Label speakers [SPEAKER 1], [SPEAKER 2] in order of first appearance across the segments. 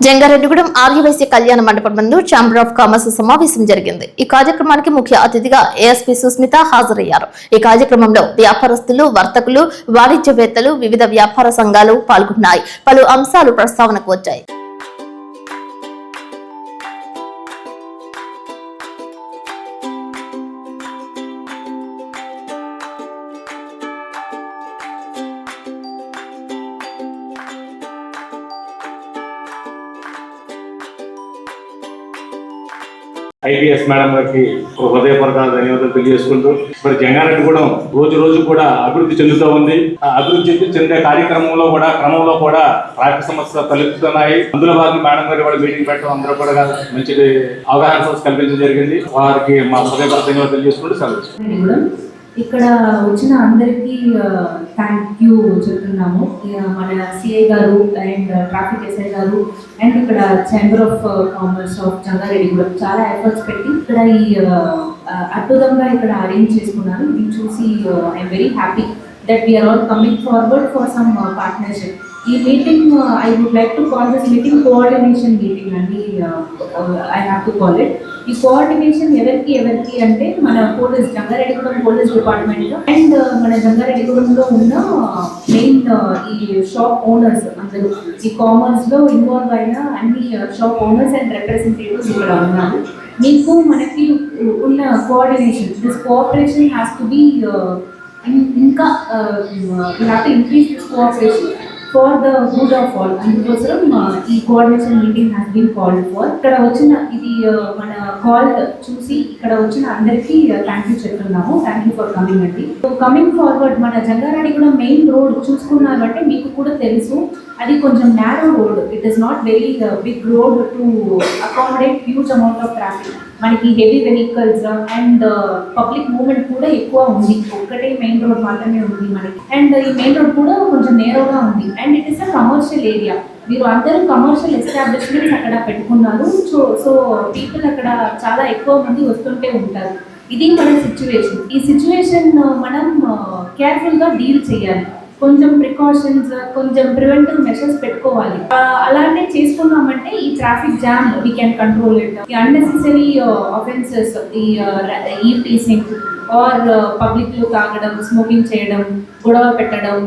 [SPEAKER 1] జంగారెడ్డిగూడెం ఆర్యవైశ్య కళ్యాణ మండపం నందు ఛాంబర్ ఆఫ్ కామర్స్ సమావేశం జరిగింది. ఈ కార్యక్రమానికి ముఖ్య అతిథిగా ఏఎస్పీ సుస్మిత హాజరయ్యారు. ఈ కార్యక్రమంలో వ్యాపారస్తులు, వర్తకులు, వాణిజ్యవేత్తలు, వివిధ వ్యాపార సంఘాలు పాల్గొన్నాయి. పలు అంశాలు ప్రస్తావనకు వచ్చాయి.
[SPEAKER 2] ఐపీఎస్ మేడం గారికి హృదయపూర్వక ధన్యవాదాలు తెలియజేసుకుంటూ మరి జంగారెడ్డిగూడెం రోజు రోజు కూడా అభివృద్ధి చెందుతూ ఉంది. ఆ అభివృద్ధి చెందే క్రమంలో కూడా ట్రాఫిక్ సమస్యలు తలెత్తుతున్నాయి. అందులో భాగంగా మేడం గారు కూడా మీటింగ్ పెట్టడం, అందరూ కూడా మంచి అవగాహన కల్పించడం జరిగింది. వారికి మా హృదయపూర్వక ధన్యవాదాలు తెలియజేసుకుంటూ సెలవు.
[SPEAKER 3] ఇక్కడ వచ్చిన అందరికీ థ్యాంక్ యూ చెప్తున్నాము. మన సిఐ గారు అండ్ ట్రాఫిక్ ఎస్ఐ గారు అండ్ ఇక్కడ chamber of commerce of Jangareddygudem చాలా ఎఫర్ట్స్ పెట్టి ఇక్కడ ఈ అద్భుతంగా ఇక్కడ అరేంజ్ చేసుకున్నారు. ఇది చూసి I'm very happy that we are all coming forward for some partnership. ఈ meeting I would like to call this meeting coordination meeting అండి. I have to call it. ఈ కోఆర్డినేషన్ ఎవరికి అంటే మన police Jangareddygudem police department and మన జంగారెడ్డిగూడెంలో ఉన్న main ఈ shop owners అందరూ ఈ కామర్స్ లో ఇన్వాల్వ్ అయిన అన్ని షాప్ ఓనర్స్ అండ్ రిప్రజెంటేటివ్స్ ఇక్కడ ఉన్నారు. మీకు మనకి ఉన్న coordination, this cooperation has to be ఇంకా you have to increase this cooperation for the good of all. అందుకోసం ఈ coordination meeting has been called for. ఇక్కడ వచ్చిన ఇది మన కాల్ చూసి ఇక్కడ వచ్చిన అందరికీ థ్యాంక్ యూ చెప్తున్నాము. థ్యాంక్ యూ ఫర్ కమింగ్ అండి. కమింగ్ ఫార్వర్డ్ మన జంగారెడ్డిగూడెం మెయిన్ రోడ్ చూసుకున్నారు అంటే మీకు కూడా తెలుసు అది కొంచెం narrow road. It is not very big road to accommodate huge amount of traffic. మనకి heavy vehicles and public movement కూడా ఎక్కువ ఉంది. ఒక్కటే మెయిన్ రోడ్ మాత్రమే ఉంది మనకి. అండ్ ఈ మెయిన్ రోడ్ కూడా కొంచెం నేరోగా ఉంది. And it is a commercial area. మీరు అందరూ కమర్షియల్ ఎస్టాబ్లిష్మెంట్స్ అక్కడ పెట్టుకున్నారు. సో పీపుల్ అక్కడ చాలా ఎక్కువ మంది వస్తుంటే ఉంటారు. ఇది మన సిచ్యువేషన్. ఈ సిచ్యువేషన్ మనం కేర్ఫుల్గా డీల్ చేయాలి. కొంచెం ప్రికాషన్స్, కొంచెం ప్రివెంటివ్ మెషర్స్ పెట్టుకోవాలి. అలానే చేసుకున్నామంటే ఈ traffic jam we can control it. ఈ అన్నెసెసరీ ఆఫెన్సెస్, ఈ ఈవ్ టీసింగ్ ఆర్ పబ్లిక్ లో తాగడం, స్మోకింగ్ చేయడం, గొడవ పెట్టడం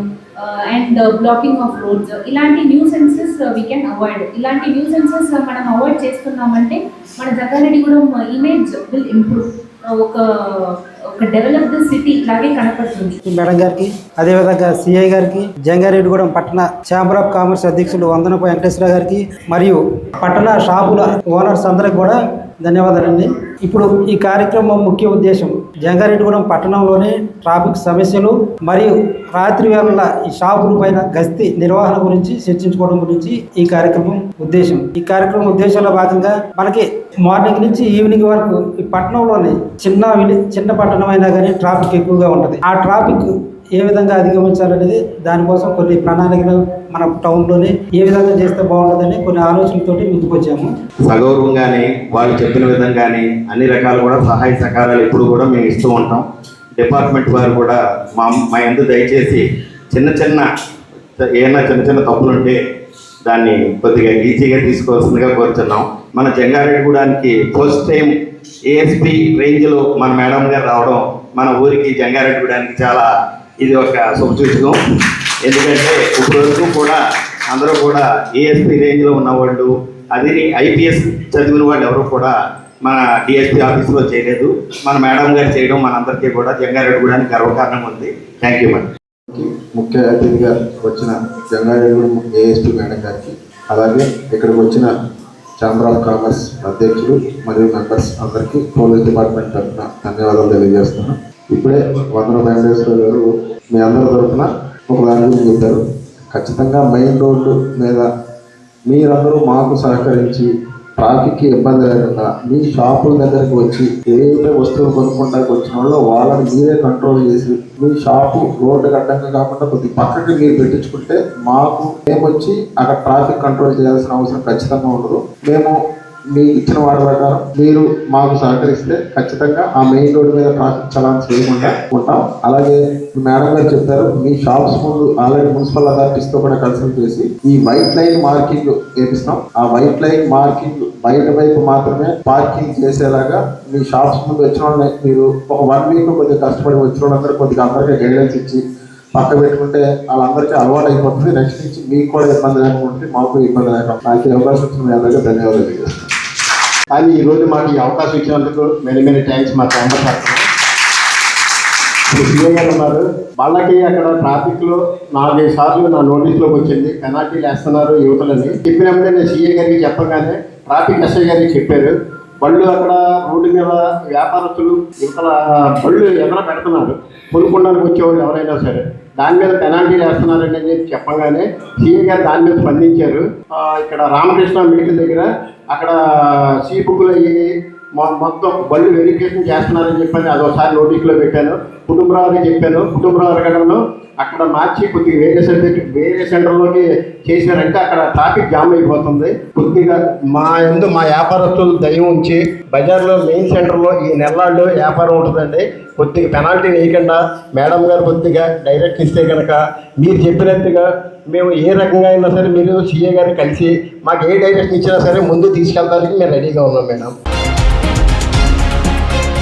[SPEAKER 3] అండ్ బ్లాకింగ్ ఆఫ్ రోడ్స్, ఇలాంటి న్యూసెన్సెస్ వీ కెన్ అవాయిడ్. ఇలాంటి న్యూసెన్సెస్ మనం అవాయిడ్ చేసుకున్నామంటే మన జంగారెడ్డిగూడెం ఇమేజ్ విల్ ఇంప్రూవ్. ఒక డెవలప్డ్ సిటీ లాగే కనపడుతుంది.
[SPEAKER 4] మేడం గారికి, అదేవిధంగా సిఐ గారికి, జంగారెడ్డిగూడెం పట్టణ ఛాంబర్ ఆఫ్ కామర్స్ అధ్యక్షులు వందనపు వెంకటేశ్వర గారికి మరియు పట్టణ షాపుల ఓనర్స్ అందరికి కూడా ధన్యవాదాలండి. ఇప్పుడు ఈ కార్యక్రమం ముఖ్య ఉద్దేశం జంగారెడ్డిగూడెం పట్టణంలోని ట్రాఫిక్ సమస్యలు మరియు రాత్రి వేళ ఈ షాపుల పైన గస్తీ నిర్వహణ గురించి చర్చించుకోవడం గురించి ఈ కార్యక్రమం ఉద్దేశం. ఈ కార్యక్రమం ఉద్దేశంలో భాగంగా మనకి మార్నింగ్ నుంచి ఈవినింగ్ వరకు ఈ పట్టణంలోని చిన్న పట్టణం అయినా కానీ ట్రాఫిక్ ఎక్కువగా ఉంటుంది. ఆ ట్రాఫిక్ ఏ విధంగా అధిగమించాలనేది దానికోసం కొన్ని ప్రణాళికలు మన టౌన్లోనే ఏ విధంగా చేస్తే బాగుంటుందని కొన్ని ఆలోచనలతోటి ముందుకు వచ్చాము.
[SPEAKER 5] సగౌరవంగానే వాళ్ళు చెప్పిన విధంగానే అన్ని రకాలు కూడా సహాయ సహకారాలు ఎప్పుడు కూడా మేము ఇస్తూ ఉంటాం. డిపార్ట్మెంట్ వారు కూడా మా యందు దయచేసి ఏమైనా చిన్న తప్పులు ఉంటే దాన్ని కొద్దిగా ఈజీగా తీసుకోవాల్సిందిగా కోరుతున్నాం. మన జంగారెడ్డిగూడానికి ఫస్ట్ టైం ఏఎస్పీ రేంజ్లో మన మేడం గారు రావడం మన ఊరికి జంగారెడ్డిగూడానికి చాలా ఇది ఒక శుభసూచకం. ఎందుకంటే ఇప్పటివరకు కూడా అందరూ కూడా ఏఎస్పీ రేంజ్లో ఉన్నవాళ్ళు, అది ఐపీఎస్ చదివిన వాళ్ళు ఎవరు కూడా మన డిఎస్పీ ఆఫీస్లో చేయలేదు. మన మేడం గారు చేయడం మనందరికీ కూడా జంగారెడ్డిగూడానికి గర్వకారణం ఉంది. Thank you madam.
[SPEAKER 6] ముఖ్య అతిథిగా వచ్చిన జంగారెడ్డిగూడెం ఏఎస్పీ మేడం గారికి, అలాగే ఇక్కడికి వచ్చిన ఛాంబర్ ఆఫ్ కామర్స్ అధ్యక్షులు మరియు మెంబర్స్ అందరికీ పోలీస్ డిపార్ట్మెంట్ తరఫున ధన్యవాదాలు తెలియజేస్తున్నాను. ఇప్పుడే వందనపు వెంకటేశ్వర గారు మీ అందరి తరఫున ఒక దాని గురించి చెప్పారు. ఖచ్చితంగా మెయిన్ రోడ్డు మీద మీరందరూ మాకు సహకరించి ట్రాఫిక్కి ఇబ్బంది లేకుండా మీ షాపుల దగ్గరికి వచ్చి ఏదైతే వస్తువులు కొనుక్కోవడానికి వచ్చిన వాళ్ళు వాళ్ళని మీరే కంట్రోల్ చేసి మీ షాపు రోడ్డుకి అడ్డంగా కాకుండా కొద్ది పక్కకి మీరు పెట్టించుకుంటే మాకు మేము వచ్చి అక్కడ ట్రాఫిక్ కంట్రోల్ చేయాల్సిన అవసరం ఖచ్చితంగా ఉండదు. మేము మీకు ఇచ్చిన వాడి ప్రకారం మీరు మాకు సహకరిస్తే ఖచ్చితంగా ఆ మెయిన్ రోడ్డు మీద ట్రాఫిక్ చలాన్స్ చేయకుండా ఉంటాం. అలాగే మేడం గారు చెప్పారు, మీ షాప్స్ ముందు ఆల్రెడీ మున్సిపల్ అథారిటీస్ తో కూడా కన్సల్ట్ చేసి ఈ వైట్ లైన్ మార్కింగ్ వేపిస్తాం. ఆ వైట్ లైన్ మార్కింగ్ బయట వైపు మాత్రమే పార్కింగ్ చేసేలాగా మీ షాప్స్ ముందు వచ్చిన వాళ్ళని మీరు ఒక 1 వీక్ కొద్దిగా కష్టపడి వచ్చిన వాళ్ళందరూ కొద్దిగా అందరికీ గైడెన్స్ ఇచ్చి పక్క పెట్టుకుంటే వాళ్ళందరికీ అలవాటు అయిపోతుంది. నెక్స్ట్ నుంచి మీకు కూడా ఇబ్బంది లేకుండా మాకు ఇబ్బంది లేకుండా. నాకు ఈ అవకాశం ఇచ్చిన మీ అందరికీ ధన్యవాదాలు తెలియజేస్తాను.
[SPEAKER 5] కానీ ఈరోజు మాకు ఈ అవకాశం ఇచ్చినందుకు మెనీ థ్యాంక్స్ మా ఛాంబర్ తరఫున. సీఏ గారు ఉన్నారు, వాళ్ళకి అక్కడ ట్రాఫిక్లో 4-5 సార్లు నా నోటీస్లోకి వచ్చింది, పెనాల్టీలు వేస్తున్నారు యువతలని. చెప్పినప్పుడే నేను సీఏ గారికి చెప్పగానే ట్రాఫిక్ ఎస్ఐ గారికి చెప్పారు. బళ్ళు అక్కడ రోడ్డు మీద వ్యాపారస్తులు యువతల బళ్ళు ఎదుర పెడుతున్నారు, కొనుక్కోడానికి వచ్చేవాళ్ళు ఎవరైనా సరే, దాని మీద పెనాల్టీలు వేస్తున్నారండి అని చెప్పి చెప్పగానే సీఏ గారు దాని మీద స్పందించారు. ఇక్కడ రామకృష్ణ మెడికల్ దగ్గర అక్కడ సీ బుక్లు అయ్యి మొత్తం బళ్ళు వెరిఫికేషన్ చేస్తున్నారని చెప్పని అదొకసారి నోటీస్లో పెట్టాను. కుటుంబరావుకి చెప్పాను, కుటుంబరావు అడగడంలో అక్కడ మార్చి కొద్దిగా వేరే సెంటర్లోకి చేశారంటే అక్కడ ట్రాఫిక్ జామ్ అయిపోతుంది. కొద్దిగా మా వ్యాపారస్తులు దయ ఉంచి బజార్లో మెయిన్ సెంటర్లో ఈ నెల్లాళ్ళు వ్యాపారం ఉంటుందండి, కొద్దిగా పెనాల్టీ వేయకుండా మేడం గారు కొద్దిగా డైరెక్ట్ ఇస్తే కనుక మీరు చెప్పినట్టుగా మేము ఏ రకంగా అయినా సరే మీరు సీఏ గారిని కలిసి మాకు ఏ డైరెక్షన్ ఇచ్చినా సరే ముందు తీసుకెళ్ళడానికి మేము రెడీగా ఉన్నాం మేడం.